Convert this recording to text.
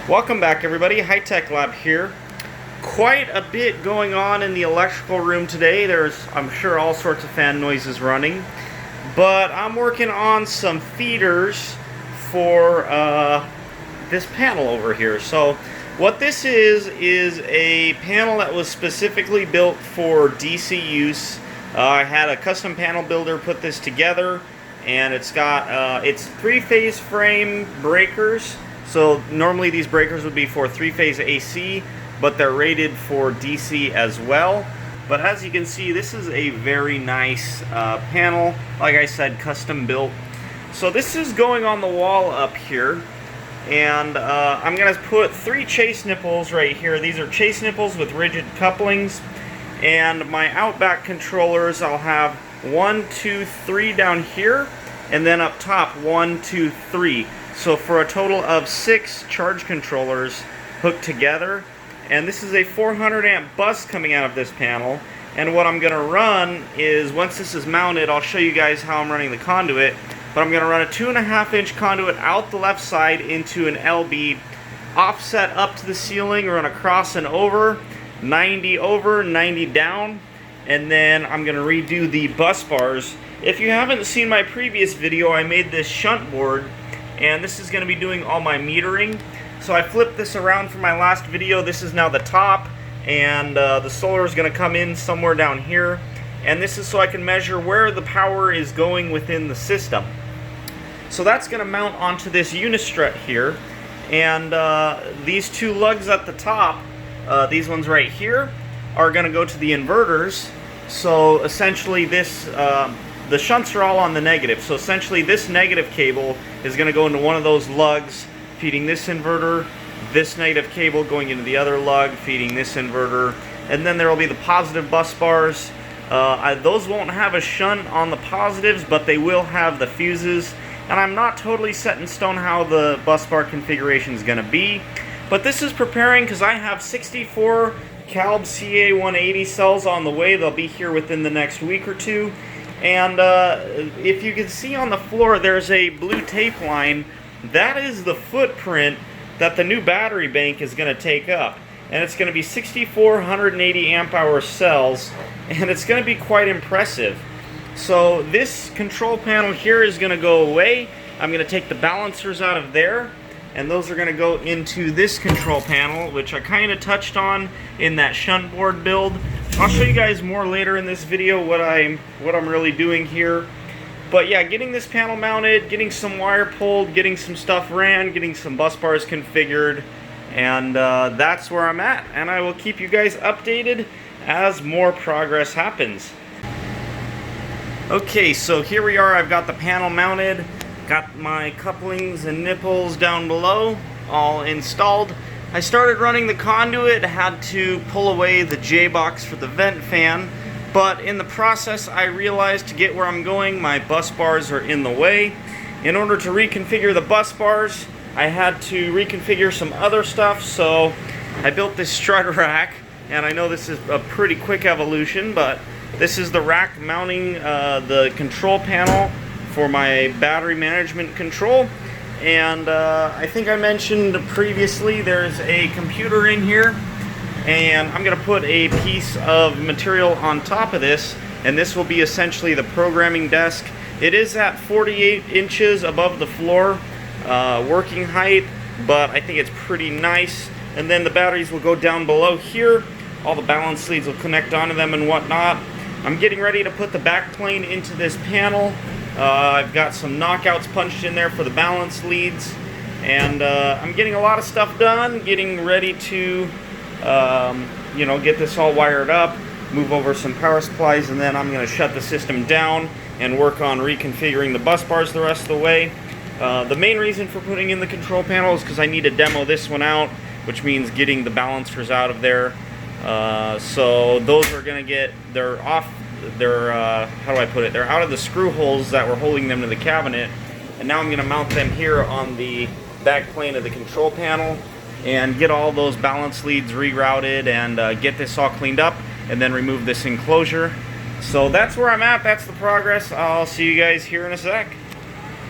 Welcome back, everybody. High Tech Lab here. Quite a bit going on in the electrical room today. There's, I'm sure, all sorts of fan noises running. But I'm working on some feeders for this panel over here. So what this is a panel that was specifically built for DC use. I had a custom panel builder put this together, and it's got it's three-phase frame breakers. So normally these breakers would be for three-phase AC, but they're rated for DC as well. But as you can see, this is a very nice panel, like I said, custom built. So this is going on the wall up here, and I'm going to put 3 chase nipples right here. These are chase nipples with rigid couplings, and my outback controllers, I'll have 1, 2, 3 down here, and then up top 1, 2, 3. So for a total of 6 charge controllers hooked together. And this is a 400 amp bus coming out of this panel. And what I'm going to run is, once this is mounted, I'll show you guys how I'm running the conduit. But I'm going to run a 2.5 inch conduit out the left side into an LB, offset up to the ceiling, run across and over, 90 over, 90 down. And then I'm going to redo the bus bars. If you haven't seen my previous video, I made this shunt board, and this is going to be doing all my metering. So I flipped this around from my last video. This is now the top, and the solar is going to come in somewhere down here. And this is so I can measure where the power is going within the system. So that's going to mount onto this unistrut here. And these 2 lugs at the top, these ones right here, are going to go to the inverters. So essentially this, the shunts are all on the negative. So essentially this negative cable is going to go into one of those lugs, feeding this inverter, this negative cable going into the other lug, feeding this inverter, and then there will be the positive bus bars. Those won't have a shunt on the positives, but they will have the fuses, and I'm not totally set in stone how the bus bar configuration is going to be, but this is preparing because I have 64 Calb CA180 cells on the way. They'll be here within the next week or 2, and if you can see on the floor, there's a blue tape line. That is the footprint that the new battery bank is going to take up. And it's going to be 64 180 amp hour cells, and it's going to be quite impressive. So this control panel here is going to go away. I'm going to take the balancers out of there, and those are going to go into this control panel, which I kind of touched on in that shunt board build. I'll show you guys more later in this video what I'm really doing here. But yeah, getting this panel mounted, getting some wire pulled, getting some stuff ran, getting some bus bars configured, and that's where I'm at. And I will keep you guys updated as more progress happens. Okay, so here we are. I've got the panel mounted, got my couplings and nipples down below all installed. I started running the conduit, had to pull away the J-box for the vent fan. But in the process, I realized to get where I'm going, my bus bars are in the way. In order to reconfigure the bus bars, I had to reconfigure some other stuff, so I built this strut rack, and I know this is a pretty quick evolution, but this is the rack mounting the control panel for my battery management control. And I think I mentioned previously there's a computer in here, and I'm going to put a piece of material on top of this, and this will be essentially the programming desk. It is at 48 inches above the floor working height, but I think it's pretty nice. And then the batteries will go down below here. All the balance leads will connect onto them and whatnot. I'm getting ready to put the back plane into this panel. I've got some knockouts punched in there for the balance leads, and I'm getting a lot of stuff done, getting ready to you know, get this all wired up, move over some power supplies, and then I'm going to shut the system down and work on reconfiguring the bus bars the rest of the way. The main reason for putting in the control panel is because I need to demo this one out, which means getting the balancers out of there. So those are going to get, they're off, they're, how do I put it, they're out of the screw holes that were holding them to the cabinet, and now I'm going to mount them here on the back plane of the control panel and get all those balance leads rerouted and get this all cleaned up, and then remove this enclosure. So that's where I'm at. That's the progress. I'll see you guys here in a sec.